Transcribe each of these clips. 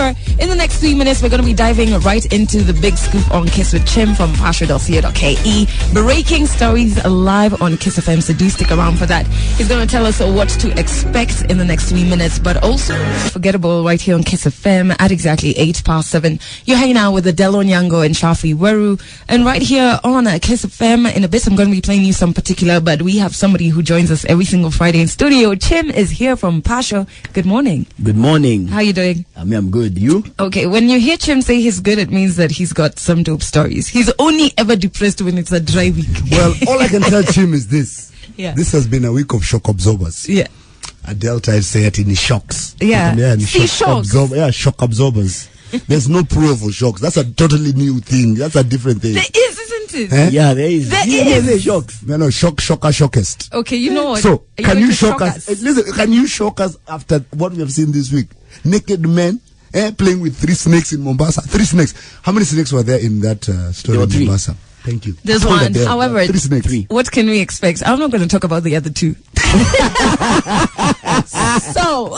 However, in the next 3 minutes, we're going to be diving right into the big scoop on Kiss with Chim from pasha.co.ke. Breaking stories live on Kiss FM, so do stick around for that. He's going to tell us what to expect in the next 3 minutes, but also forgettable right here on Kiss FM at exactly 7:08. You're hanging out with Adele Onyango and Shafi Weru, and right here on Kiss FM, in a bit I'm going to be playing you some particular, but we have somebody who joins us every single Friday in studio. Chim is here from Pasha. Good morning. Good morning. How are you doing? I'm good. You? Okay, when you hear Chim say he's good, it means that he's got some dope stories. He's only ever depressed when it's a dry week. Well, all I can tell Chim is this. Yeah. This has been a week of shock absorbers. Yeah. Adele tried to say it in the shocks. Yeah. Shocks. Shock absorbers. There's no proof for shocks. That's a totally new thing. That's a different thing. There is, isn't it? Eh? Yeah, there is. There is shocks. No, shockest. Okay, you know what? So, can you shock us? Listen, can you shock us after what we have seen this week? Naked men playing with 3 snakes in Mombasa. 3 snakes. How many snakes were there in that story in Mombasa? Thank you. There's one. However, 3 snakes. What can we expect? I'm not going to talk about the other 2. So,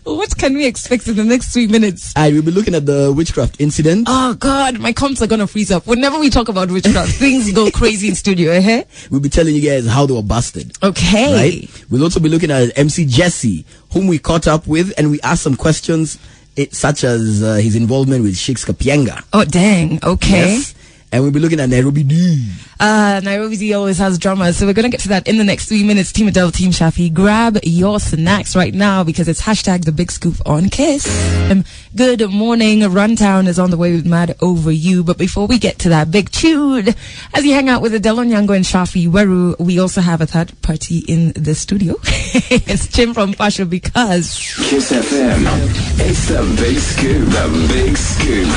what can we expect in the next 3 minutes? We'll be looking at the witchcraft incident. Oh God, my comps are going to freeze up. Whenever we talk about witchcraft, things go crazy in studio. We'll be telling you guys how they were busted. Okay. Right? We'll also be looking at MC Jessy, whom we caught up with, and we asked some questions such as his involvement with Sheikh's Kapienga. Oh, dang. Okay. Yes. And we'll be looking at Nairobi D. Nairobi D always has drama, so we're going to get to that in the next 3 minutes. Team Adele, Team Shafi, grab your snacks right now because it's hashtag the big scoop on Kiss. Good morning. Runtown is on the way with Mad Over You. But before we get to that big tune, as you hang out with Adele Onyango and Shafi Weru, we also have a third party in the studio. It's Chim from Pasha because Kiss FM. It's the big scoop, the big scoop.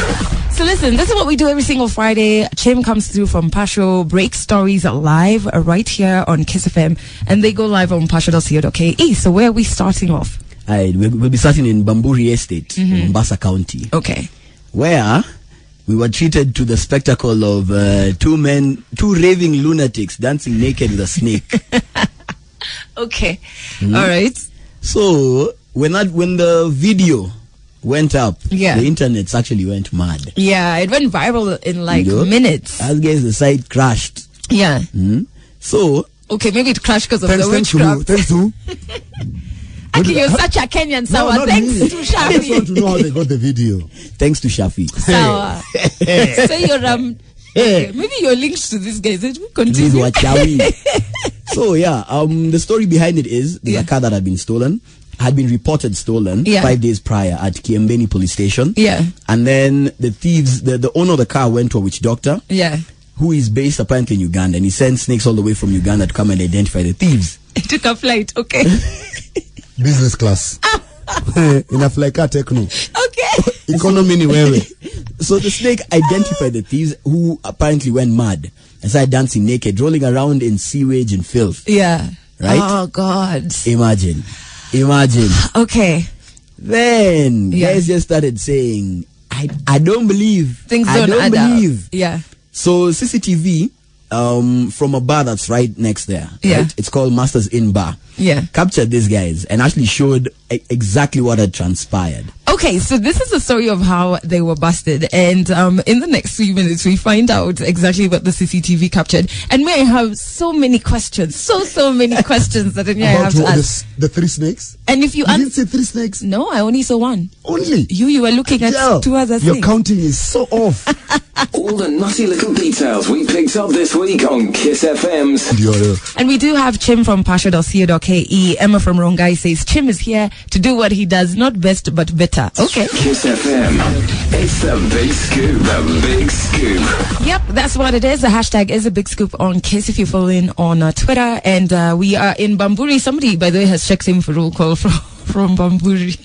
So listen, this is what we do every single Friday. Chim comes through from Pasho, break stories live right here on Kiss FM, and they go live on pasho.co.ke. So where are we starting off? We'll be starting in Bamburi Estate, in Mombasa County. Okay. Where we were treated to the spectacle of 2 raving lunatics dancing naked with a snake. Okay. All right. So when the video went up, the internet actually went mad. Yeah, it went viral in minutes. As guys, the site crashed. Yeah. So okay, maybe it crashed because of the witchcraft. Thanks to Aki, you're such a Kenyan sour. No, Thanks to I just want to know how they got the video. Thanks to Shafi. Sour. So you're okay, maybe you're linked to this guy. Continue. So the story behind it is there's a car that had been stolen. Had been reported stolen 5 days prior at Kiembeni police station. Yeah. And then the thieves, the owner of the car went to a witch doctor. Yeah. Who is based apparently in Uganda, and he sent snakes all the way from Uganda to come and identify the thieves. He took a flight, okay. Business class. In a flight car techno. Okay. Economy anywhere. So the snake identified the thieves who apparently went mad and started dancing naked, rolling around in sewage and filth. Yeah. Right? Oh God. Imagine. Okay. Then guys just started saying, I don't believe. Things don't add up. Yeah. So CCTV from a bar that's right next there. Yeah. Right? It's called Masters Inn Bar. Yeah. Captured these guys and actually showed exactly what had transpired. Okay, so this is the story of how they were busted, and in the next 3 minutes we find out exactly what the CCTV captured. And may I have so many questions, so many questions that I have to ask. The 3 snakes? And if you didn't say 3 snakes? No, I only saw 1. Only? You were looking at 2 other things. Your counting is so off. All the nutty little details we picked up this week on Kiss FM's. And we do have Chim from pasha.co.ke. Emma from Rongai says Chim is here to do what he does, not best but better. Okay. Kiss FM. It's the big scoop, the big scoop. Yep, that's what it is. The hashtag is a big scoop on Kiss if you're following on Twitter. And we are in Bamburi. Somebody, by the way, has checked him for roll call from Bamburi.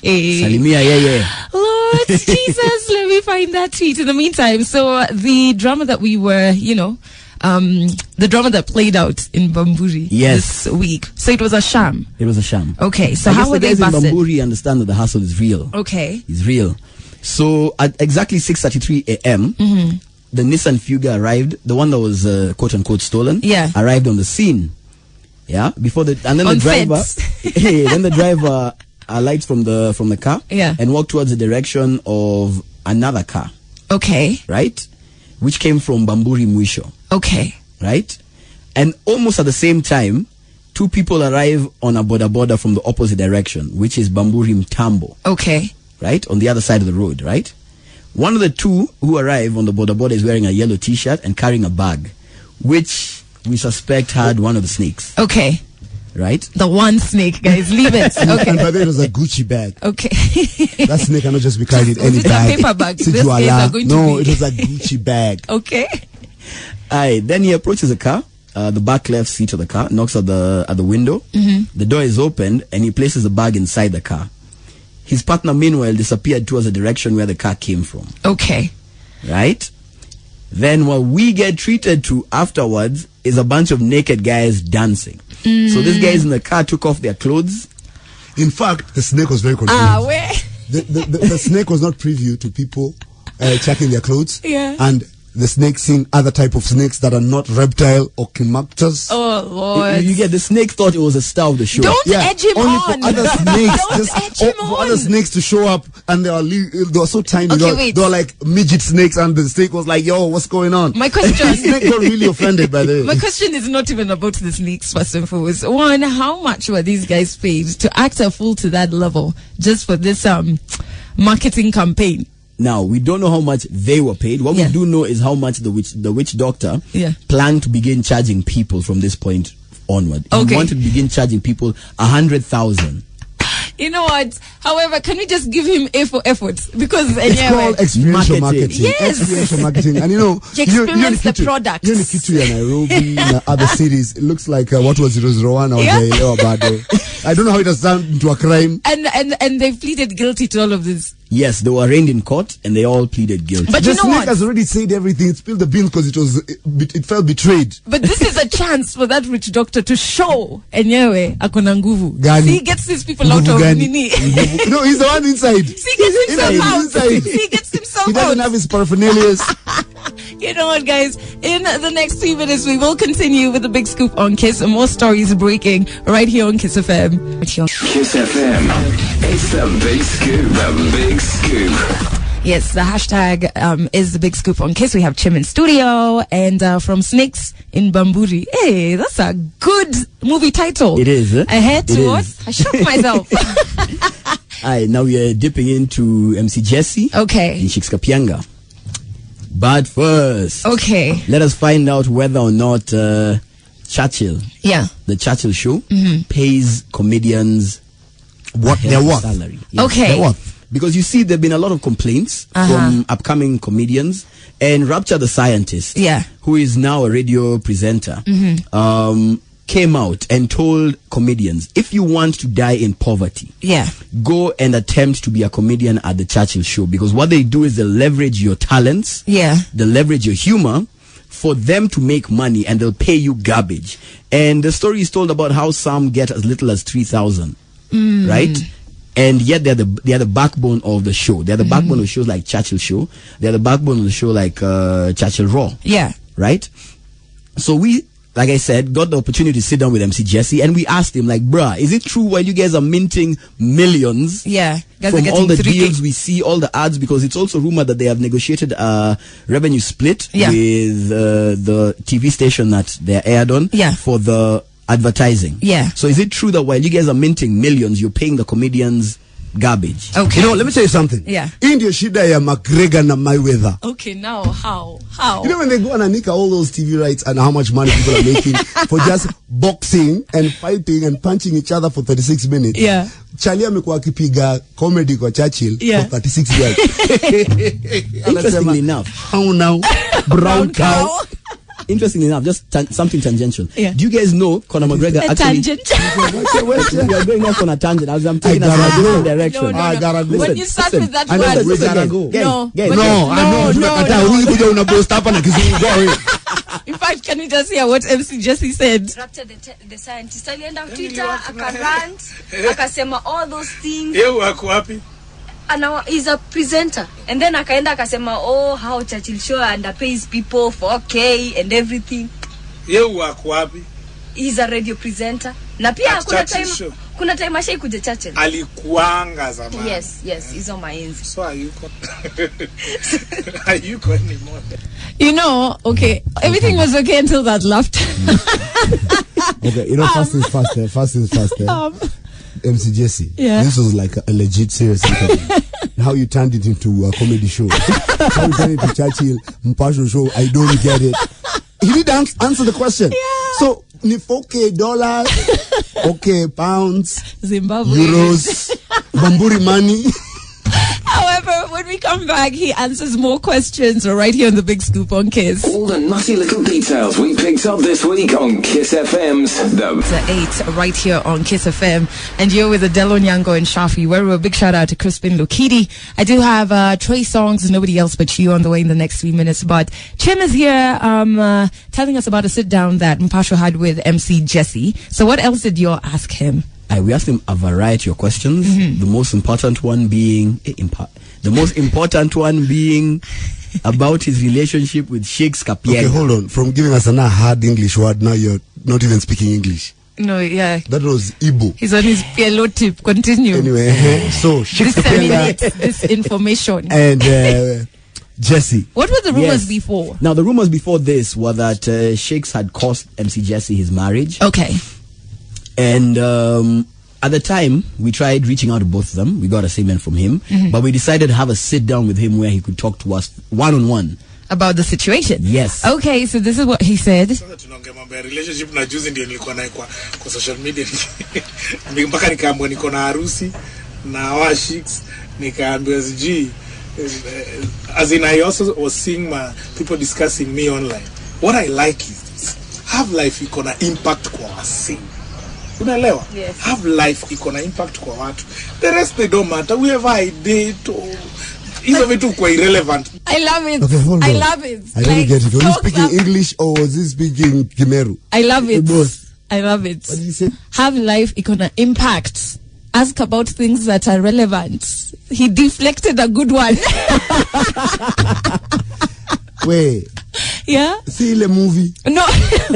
Salimia, yeah. Lord Jesus, let me find that tweet in the meantime. So the drama that we were, the drama that played out in Bamburi this week. So it was a sham. It was a sham. Okay, so how were they busted? In Bamburi understand that the hustle is real. Okay. It's real. So at exactly 6:33 a.m., the Nissan Fuga arrived, the one that was quote unquote stolen, arrived on the scene. Yeah, then the driver lights from the car. Yeah. And walked towards the direction of another car. Okay. Right? Which came from Bamburi Mwisho. Okay. Right? And almost at the same time, two people arrive on a border from the opposite direction, which is Bamburi Mtambo. Okay. Right? On the other side of the road, right? One of the two who arrive on the border is wearing a yellow t-shirt and carrying a bag, which we suspect had one of the snakes. Okay. Right? The one snake, guys. Leave it. Okay. And by the way, it was a Gucci bag. Okay. That snake cannot just be carried in any bag. It's a paper bag. This case are going no, to be... it was a Gucci bag. Okay. Aye. Then he approaches the car, the back left seat of the car, knocks at the window. Mm-hmm. The door is opened, and he places the bag inside the car. His partner, meanwhile, disappeared towards the direction where the car came from. Okay. Right? Then what we get treated to afterwards is a bunch of naked guys dancing. So these guys in the car took off their clothes. In fact, the snake was very confused. Where? The snake was not privy to people checking their clothes. Yeah. And the snake seeing other type of snakes that are not reptile or chimactors. Oh, Lord. You get the snake thought it was a star of the show. Don't edge him only on. For other snakes, Don't edge him for on. other snakes to show up, and they were so tiny. Okay, they were like midget snakes, and the snake was like, "Yo, what's going on?" My question. The snake got really offended by the. My question is not even about the snakes, first and foremost. One, how much were these guys paid to act a fool to that level just for this marketing campaign? Now, we don't know how much they were paid. What we do know is how much the witch doctor planned to begin charging people from this point onward. He wanted to begin charging people 100,000. You know what? However, can we just give him A for effort? Because it's called experiential marketing. Yes. Experiential marketing. And you experience the product. You Kitui and Nairobi and other cities. It looks like what was 001 or the I don't know how it has turned into a crime. And they pleaded guilty to all of this. Yes, they were arraigned in court and they all pleaded guilty. But the you know snake what? has already said everything. It spilled the beans because it felt betrayed. But this is a chance for that rich doctor to show enyewe akona nguvu. See, he gets these people out of nini. No, he's the one inside. See, he gets himself out. Inside. See, he gets himself out. He doesn't have his paraphernalia. You know what, guys? In the next 2 minutes, we will continue with the big scoop on Kiss and more stories breaking right here on Kiss FM. Kiss FM. It's the big scoop. The big scoop. Yes, the hashtag is the big scoop on Kiss. We have Chim in studio and from Snakes in Bamburi. Hey, that's a good movie title. It is. Ahead to what? I shocked myself. Alright, now we are dipping into MC Jessy. Okay. In Shikskapianga. But first, let us find out whether or not Churchill, the Churchill show, pays comedians what their worth. Salary. Yeah. Okay. Their worth. Because you see, there have been a lot of complaints from upcoming comedians, and Rapture the Scientist, who is now a radio presenter, came out and told comedians, if you want to die in poverty, go and attempt to be a comedian at the Churchill show, because what they do is they leverage your talents, they leverage your humor for them to make money, and they'll pay you garbage. And the story is told about how some get as little as 3,000, right? And yet they're the backbone of the show. They're the backbone of shows like Churchill Show. They're the backbone of the show like Churchill Raw. Yeah. Right? So we, like I said, got the opportunity to sit down with MC Jessy, and we asked him, like, bruh, is it true while you guys are minting millions from all the deals we see, all the ads? Because it's also rumored that they have negotiated a revenue split with the TV station that they're aired on for the advertising. So is it true that while you guys are minting millions, you're paying the comedians garbage? You know, let me tell you something. India shida ya McGregor na Mayweather. Okay, now how? You know when they go and anika all those TV rights and how much money people are making for just boxing and fighting and punching each other for 36 minutes. Charlie amekuwa akipiga comedy kwa Churchill for 36 years. Interestingly enough, how now? Brown cow. Interestingly enough, just something tangential. Do you guys know Conor McGregor actually? We are going off on a tangent. I'm taking us in a different direction. No. When you start with that word, in fact, can we just hear what MC Jessy said? Rapture the Scientist alienda on Twitter akarant akasema all those things. He's a presenter, and then akaenda akasema how Churchill show underpays people for and everything. He's a radio presenter. Na pia kuna time Kuna time ashai kuja Churchill. Alikuanga zamani. Yes, hizo mainzi. So hayuko anymore. You know, okay, everything was okay until that laughter. Okay, you know, fast is faster. MC Jessy, this was like a legit serious interview. How you turned it into a comedy show. How you turned it to Churchill, Mpasho show, I don't get it. He didn't answer the question. Yeah. So, ni $4,000, okay, pounds, Zimbabwe, euros, Bamburi money. However, when we come back, he answers more questions right here on the Big Scoop on Kiss. All the nutty little details we picked up this week on Kiss FM's The 8 right here on Kiss FM. And you're with Adele Onyango and Shafi. Where a big shout out to Crispin Lukidi. I do have Trey Songs, Nobody Else But You on the way in the next 3 minutes. But Chim is here telling us about a sit down that Mpasho had with MC Jessy. So what else did you ask him? We asked him a variety of questions. The most important one being about his relationship with Shakes Kapiega. Okay, hold on. From giving us a hard English word, now you're not even speaking English. No, yeah. That was Igbo. He's on his PLO tip. Continue. Anyway, so Shakes Kapiega this information. and Jessy. What were the rumors before? Now, the rumors before this were that Shakes had cost MC Jessy his marriage. Okay. And at the time, we tried reaching out to both of them. We got a statement from him. But we decided to have a sit down with him where he could talk to us one-on-one. About the situation? Yes. Okay, so this is what he said. Relationship na juzi ndio nilikuwa nayo kwa social media. Mpaka nikaambiwa niko na harusi na washicks nikaambiwa sijui. As in, I also was seeing my people discussing me online. What I like is have life iko na impact kwa wasi. Unaelewa? Yes. Have life iko na impact kwa watu. The rest they don't matter. Whoever I date or hizo vitu kwa irrelevant. I love it. Okay, hold on. I love it. I don't get it. Was he speaking English or was he speaking Kimeru? I love it. Both. I love it. What did he say? Have life icona impact. Ask about things that are relevant. He deflected a good one. Wait. Yeah? See the movie? No.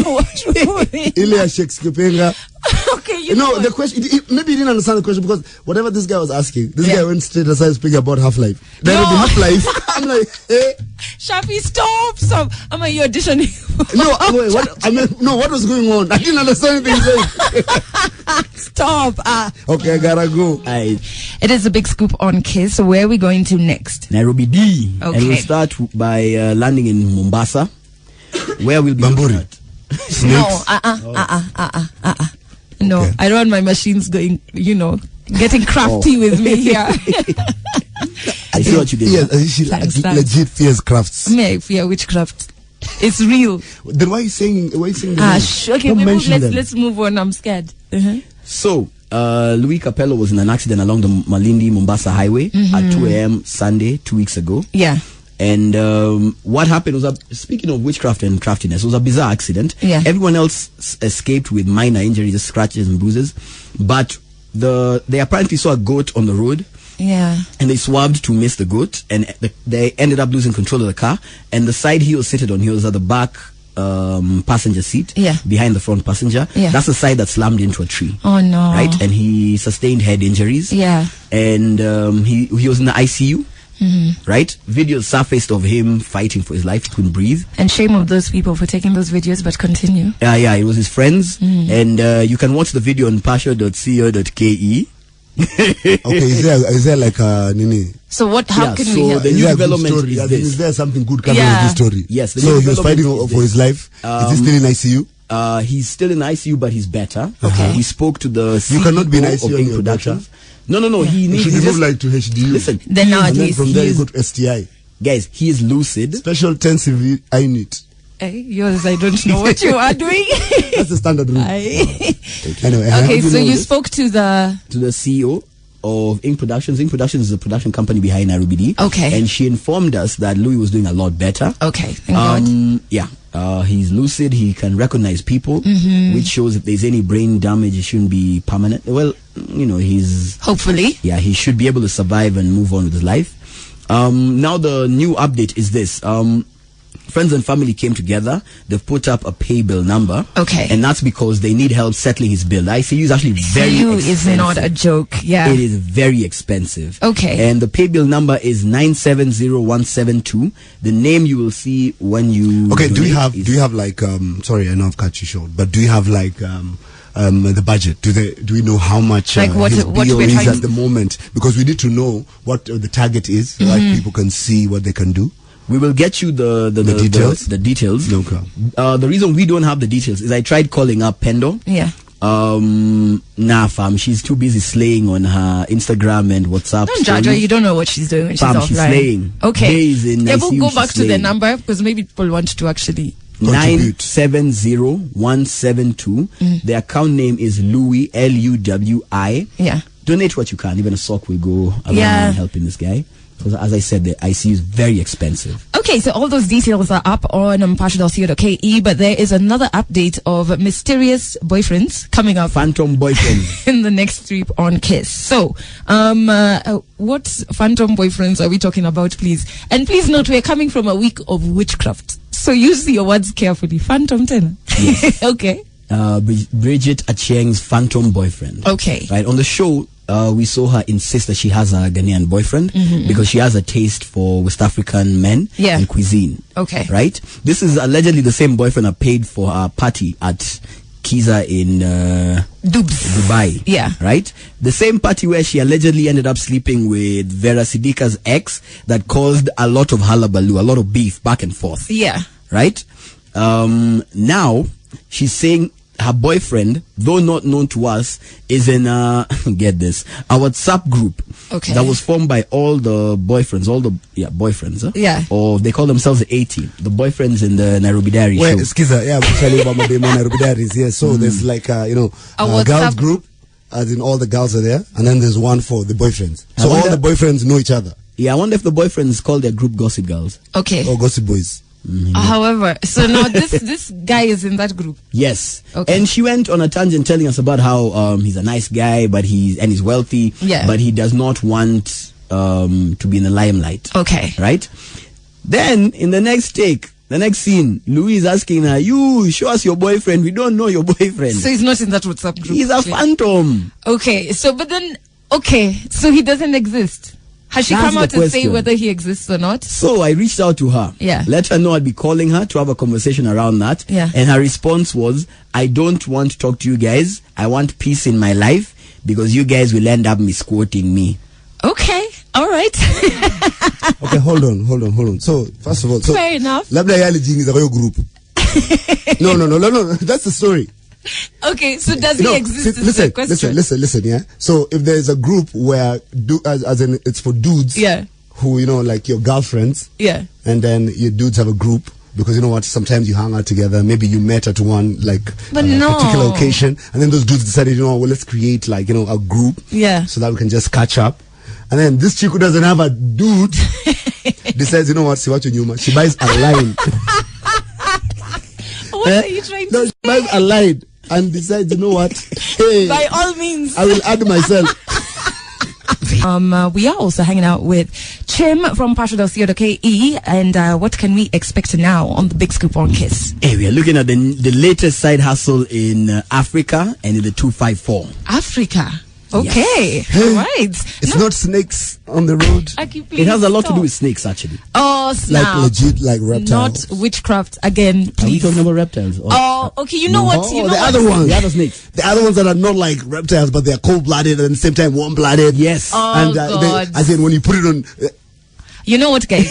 What movie? Ile ya Shakes Kapiega. Okay, you know know the question. Maybe he didn't understand the question because whatever this guy was asking, this guy went straight aside speaking about Half-Life. Then with the Half-Life, I'm like, hey. Shafi, stop. Am I auditioning? No, wait, what? I mean, no, what was going on? I didn't understand anything he said. Stop. Okay, I gotta go. It is a Big Scoop on Kiss. So where are we going to next? Nairobi D. Okay. And we'll start by landing in Mombasa, where we'll be Bamburi. No, okay. I don't want my machines going, getting crafty with me here. I see what you did. Yeah, she legit fears crafts. Me, I fear witchcraft. It's real. Then why are you saying the name? Okay, let's move on. I'm scared. So, Louis Capello was in an accident along the Malindi-Mombasa highway at 2 a.m. Sunday, 2 weeks ago. Yeah. And what happened was, speaking of witchcraft and craftiness, it was a bizarre accident. Yeah. Everyone else escaped with minor injuries, scratches and bruises. But they apparently saw a goat on the road. Yeah. And they swerved to miss the goat. And they ended up losing control of the car. And the side he was seated on, he was at the back passenger seat. Yeah. Behind the front passenger. Yeah. That's the side that slammed into a tree. Oh, no. Right? And he sustained head injuries. Yeah. And he was in the ICU. Right? Videos surfaced of him fighting for his life. He couldn't breathe. And shame of those people for taking those videos, but continue. Yeah, it was his friends. And you can watch the video on pasha.co.ke. Okay, is there like a nini? So how can we help? The new development is this. Is there something good coming with this story? Yes. So he was fighting for his life. Is he still in ICU? He's still in ICU, but he's better. Okay. We spoke to the CEO you cannot be in ICU of Ink Productions. No. Yeah. He should move like to HDU. Listen. Then now at least from there you go to STI. Guys, he is lucid. Special intensive unit. Yours, I don't know what you are doing. That's the standard room. Anyway. Okay, so you spoke to the CEO of Ink Productions. Ink Productions is a production company behind Nairobi D. Okay. And she informed us that Louis was doing a lot better. Okay, thank God. Yeah. He's lucid. He can recognize people, which shows if there's any brain damage, it shouldn't be permanent. Well, he's... Hopefully. Yeah, he should be able to survive and move on with his life. Now the new update is this. friends and family came together. They've put up a pay bill number. Okay. And that's because they need help settling his bill. The ICU is actually very expensive. Is not a joke. Yeah. It is very expensive. Okay. And the pay bill number is 970172. The name you will see when you Okay, do you have like sorry, I know I've cut you short, but do you have like the budget? Do we know how much like his bill is at the moment? Because we need to know what the target is, so that people can see what they can do. We will get you the details. The details. No problem. The reason we don't have the details is I tried calling up Pendo. Yeah. Nah, fam, she's too busy slaying on her Instagram and WhatsApp. Don't judge her. You don't know what she's doing when she's offline. She's slaying. Okay. We'll go back to the number because maybe people want to actually 970172. The account name is Louis, Luwi. Yeah. Donate what you can. Even a sock will go along in helping this guy. Because as I said, the IC is very expensive. Okay, so all those details are up on mpasha.co.ke, but there is another update of mysterious boyfriends coming up. Phantom boyfriends. In the next trip on Kiss. So, what phantom boyfriends are we talking about, please? And please note, we're coming from a week of witchcraft. So use your words carefully. Phantom tenor. Yes. Okay. Bridget Achieng's phantom boyfriend. Okay. Right, on the show, we saw her insist that she has a Ghanaian boyfriend because she has a taste for West African men and cuisine. Okay. Right? This is allegedly the same boyfriend that paid for her party at Kiza in Dubai. Yeah. Right? The same party where she allegedly ended up sleeping with Vera Sidika's ex that caused a lot of hullabaloo, a lot of beef back and forth. Yeah. Right? Now, she's saying her boyfriend, though not known to us, is in get this, a WhatsApp group that was formed by all the boyfriends, or they call themselves the A-Team, the boyfriends in the Nairobi Diaries show. Skiza, yeah, we'll tell you about my demo Nairobi Diaries. Yeah, so there's like a girls group, as in all the girls are there, and then there's one for the boyfriends. So all the boyfriends know each other. Yeah, I wonder if the boyfriends call their group Gossip Girls. Okay. Or Gossip Boys. However, so now this guy is in that group. Yes. Okay. And she went on a tangent telling us about how he's a nice guy, but he's wealthy, but he does not want to be in the limelight. Okay. Right? Then in the next scene, Louis is asking her, "You show us your boyfriend. We don't know your boyfriend." So he's not in that WhatsApp group. He's a phantom. Okay. So so he doesn't exist. Has she come out to say whether he exists or not? So I reached out to her. Yeah. Let her know I'd be calling her to have a conversation around that. Yeah. And her response was, "I don't want to talk to you guys. I want peace in my life because you guys will end up misquoting me." Okay. All right. Okay, hold on. So, first of all, fair enough. Labda yali jingi za kwa group. No. That's the story. Okay, so does he exist? Listen, yeah. So if there's a group where as in it's for dudes, who like your girlfriends, and then your dudes have a group because you know what, sometimes you hang out together, maybe you met at one particular occasion, and then those dudes decided, let's create a group, so that we can just catch up. And then this chick who doesn't have a dude decides, you know what, she buys a line. What are you trying to say? She buys a line and decides, you know what? Hey, by all means, I will add myself. We are also hanging out with Chim from Pasha.co.ke, and what can we expect now on the Big Scoop on Kiss? Hey, we are looking at the latest side hustle in Africa and in the 254. Africa. Okay, yes. All right. It's not snakes on the road. It has a lot to do with snakes, actually. Oh, snap. Like legit, like reptiles. Not witchcraft again, please. Are we talking about reptiles? Okay. You know what? The other ones. The other snakes. The other ones that are not like reptiles, but they are cold-blooded and at the same time warm-blooded. Yes. Oh, God. As in, when you put it on... You know what, guys?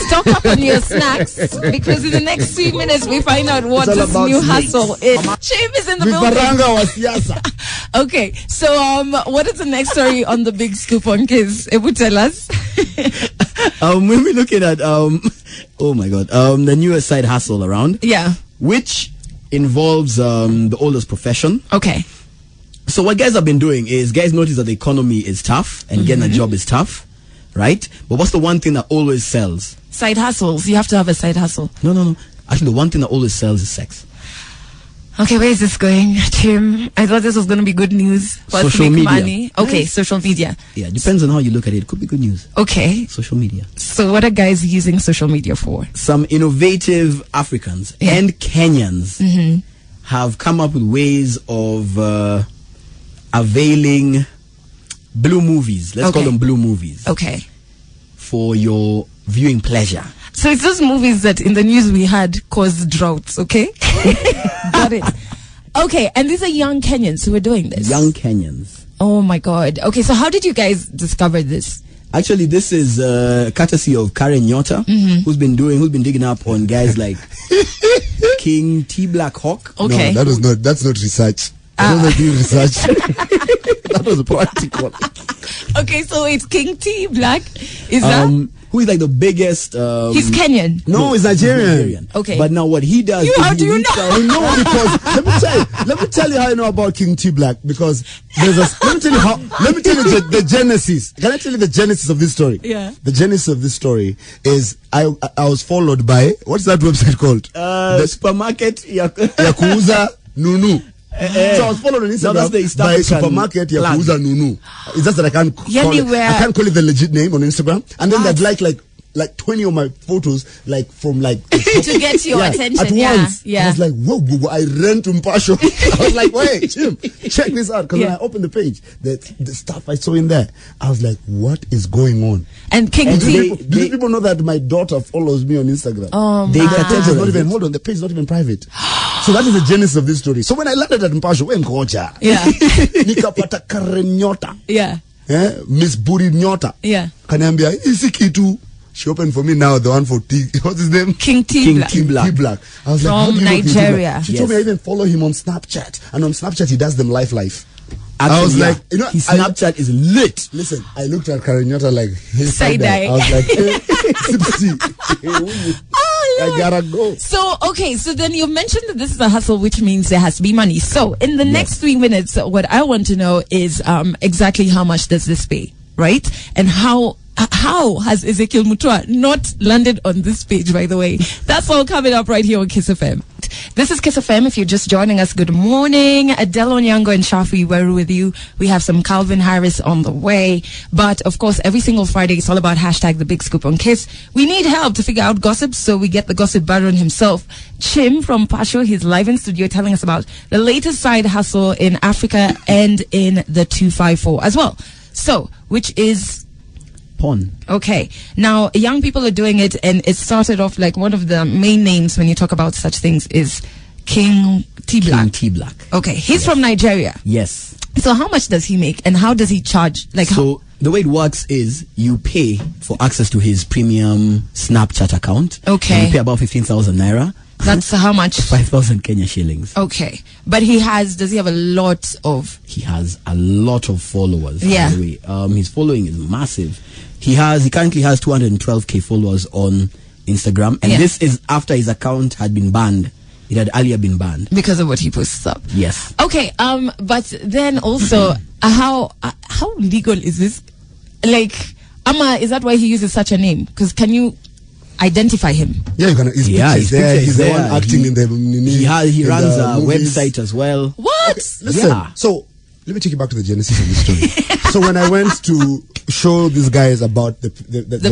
Stock up on your snacks because in the next 3 minutes we find out what this new hustle is. Chim is in the building. Okay, so what is the next story on the Big Scoop on Kiss? Ebu, tell us. When we're looking at oh my God, the newest side hustle around. Yeah. Which involves the oldest profession. Okay. So what guys have been doing is guys notice that the economy is tough and getting a job is tough. Right? But what's the one thing that always sells? Side hustles. You have to have a side hustle. No. Actually, the one thing that always sells is sex. Okay, where is this going, Tim? I thought this was going to be good news for us to make money. Okay, social media. Yeah, depends on how you look at it. It could be good news. Okay. Social media. So what are guys using social media for? Some innovative Africans and Kenyans have come up with ways of availing blue movies. Let's call them blue movies. Okay. For your viewing pleasure. So it's those movies that in the news we had caused droughts, okay? Got it. Okay, and these are young Kenyans who are doing this. Young Kenyans. Oh my God. Okay, so how did you guys discover this? Actually, this is courtesy of Karen Nyota, who's been digging up on guys like King T Black Hawk. Okay. No, that's not research. I don't do research. That was practical. Okay, so it's King T Black. Is that? Who is like the biggest? He's Kenyan. No, he's Nigerian. Okay. But now what he does? How do you know? I know because let me tell you how I know about King T Black, because let me tell you the genesis. Can I tell you the genesis of this story? Yeah. The genesis of this story is I was followed by, what's that website called? The supermarket Yakuza Nunu. So I was followed on Instagram by supermarket Yakuza Nunu. It's just that I can't call it the legit name on Instagram. And then they'd like 20 of my photos, like from like to get your attention. At once. I was like, whoa, I ran to Mpasho. I was like, wait, Jim, check this out. Because when I opened the page, the stuff I saw in there, I was like, what is going on? And King T, do people know that my daughter follows me on Instagram? Oh, the page is not even private. So that is the genesis of this story. So when I landed at Mpasho, nikapata Karen Nyota. Miss Buri Nyota. Kaniambia, isi kitu. She opened for me now the one for T. What's his name? King T Black. T Black. I was like, from Nigeria. She told me I even follow him on Snapchat, and on Snapchat he does them live. Actually, I was like, his Snapchat is lit. Listen, I looked at Karen Nyota like side eye. I was like, I gotta go. So then you mentioned that this is a hustle, which means there has to be money. So in the next 3 minutes, what I want to know is exactly how much does this pay, right? And how has Ezekiel Mutua not landed on this page, by the way? That's all coming up right here on Kiss FM. This is Kiss FM. If you're just joining us, good morning. Adele Onyango and Shafi were with you. We have some Calvin Harris on the way. But, of course, every single Friday, it's all about hashtag the big scoop on Kiss. We need help to figure out gossip, so we get the gossip baron himself, Chim from Pasho. He's live in studio telling us about the latest side hustle in Africa and in the 254 as well. So, which is... porn. Okay. Now, young people are doing it, and it started off like one of the main names when you talk about such things is King T Black. King T Black. Okay. He's from Nigeria. Yes. So how much does he make, and how does he charge? So the way it works is you pay for access to his premium Snapchat account. Okay. And you pay about 15,000 naira. That's how much? 5,000 Kenya shillings. Okay. But does he have a lot of... He has a lot of followers. Yeah. By the way. His following is massive. He currently has 212k followers on Instagram. And this is after his account had been banned. It had earlier been banned. Because of what he posts up. Yes. Okay. But then also, how legal is this? Like, is that why he uses such a name? Because can you identify him? Yeah, you can. His picture is there. The one acting in the. He runs a website as well. What? Okay, listen. So let me take you back to the genesis of this story. So when I went to show these guys about the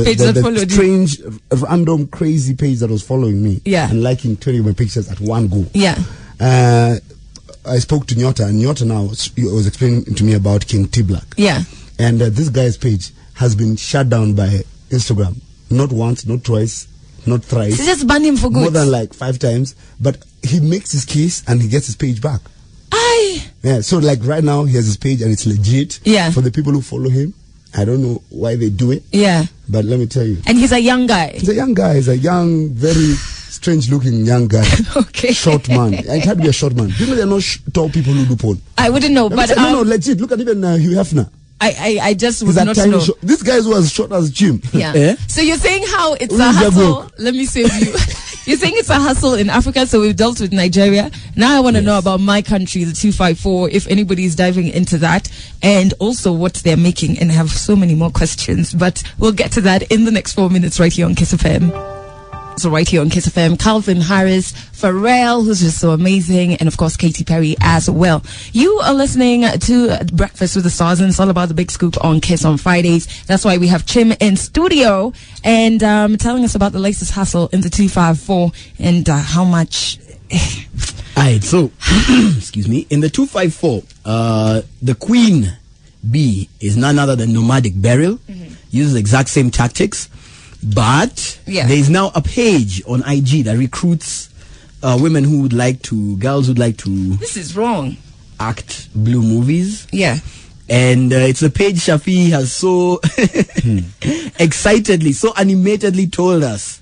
page that followed strange, random, crazy page that was following me, and liking 20 of my pictures at one go, I spoke to Nyota, and Nyota now was explaining to me about King T Black. Yeah. And this guy's page has been shut down by Instagram. Not once, not twice, not thrice. So just ban him for good. More than like 5 times. But he makes his case and he gets his page back. Yeah, so like right now he has his page and it's legit. Yeah. For the people who follow him. I don't know why they do it. Yeah. But let me tell you. And he's a young guy. He's a young guy. He's a young, very strange looking young guy. Okay. Short man. It had to be a short man. You know there are no tall people who do porn. I wouldn't know. But no, legit. Look at even Hugh Hefner. I just would not know. This guy was as short as Jim. Yeah. So you're saying how it's a hustle. Let me save you. You're saying it's a hustle in Africa, so we've dealt with Nigeria. Now I want to know about my country, the 254, if anybody is diving into that, and also what they're making, and I have so many more questions, but we'll get to that in the next 4 minutes right here on Kiss FM. So right here on Kiss FM, Calvin Harris, Pharrell, who's just so amazing, and of course Katy Perry as well. You are listening to Breakfast with the Stars, and it's all about the big scoop on Kiss on Fridays. That's why we have Chim in studio and telling us about the latest hustle in the 254 and how much. Alright, so excuse me. In the 254, the Queen Bee is none other than Nomadic Beryl. Uses the exact same tactics. But there is now a page on IG that recruits women who would like to, girls who'd like to. This is wrong. Act blue movies. Yeah. And it's a page Shafi has so excitedly, so animatedly told us.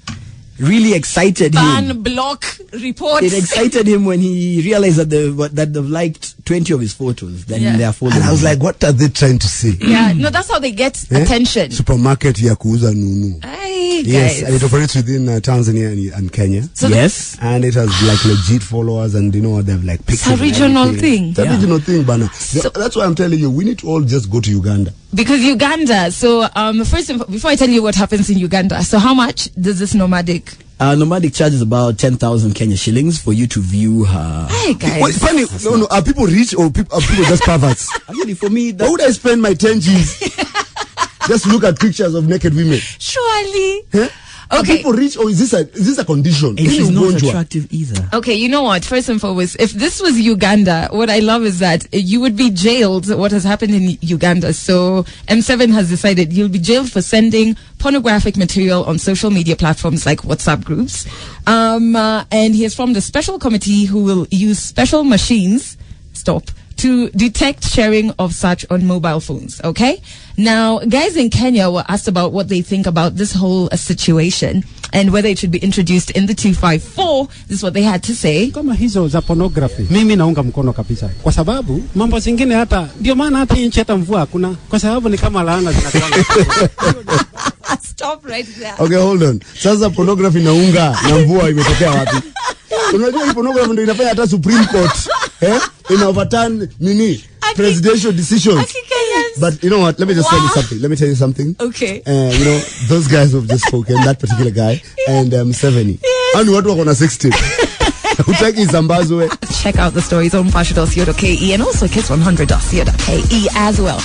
Really excited him. Block reports. It excited him when he realized that they've liked 20 of his photos. Then they are following. And I was like, what are they trying to say? Yeah, no, that's how they get attention. Supermarket Yakuza Nunu. Hey, yes, guys. and it operates within Tanzania and Kenya. So yes, and it has like legit followers, and you know they've like picked. It's a regional thing. It's a regional thing, Bana. So, that's why I'm telling you, we need to all just go to Uganda. Because Uganda. So first, before I tell you what happens in Uganda, so how much does this Nomadic? Nomadic charges about 10,000 Kenya shillings for you to view her. Hey guys, well, funny, no, are people rich or are people just perverts? Actually, for me, why would I spend my 10 G's just look at pictures of naked women? Surely. Huh? Okay. Are people rich or is this a condition? It is not attractive either. Okay, you know what? First and foremost, if this was Uganda, what I love is that you would be jailed. What has happened in Uganda? So M7 has decided you'll be jailed for sending pornographic material on social media platforms like WhatsApp groups. And he has formed a special committee who will use special machines. To detect sharing of such on mobile phones. Okay, now guys in Kenya were asked about what they think about this whole situation and whether it should be introduced in the 254. This is what they had to say. Kama hizo za pornography mimi naunga mkono kabisa, kwa sababu mambo zingine hata ndio maana hata nchi hata mvua kuna, kwa sababu ni kama laana zinakuanga. Stop right there. Okay, hold on. Sasa pornography naunga na mvua imetokea wapi? Unajua pornography ndio inafanya hata Supreme Court in overturn presidential decisions. But you know what? Let me just tell you something. Okay. You know, those guys who have just spoken, that particular guy and 70. And what were on a 16? Check out the stories on fashion.co.ke and also kiss100.co.ke as well.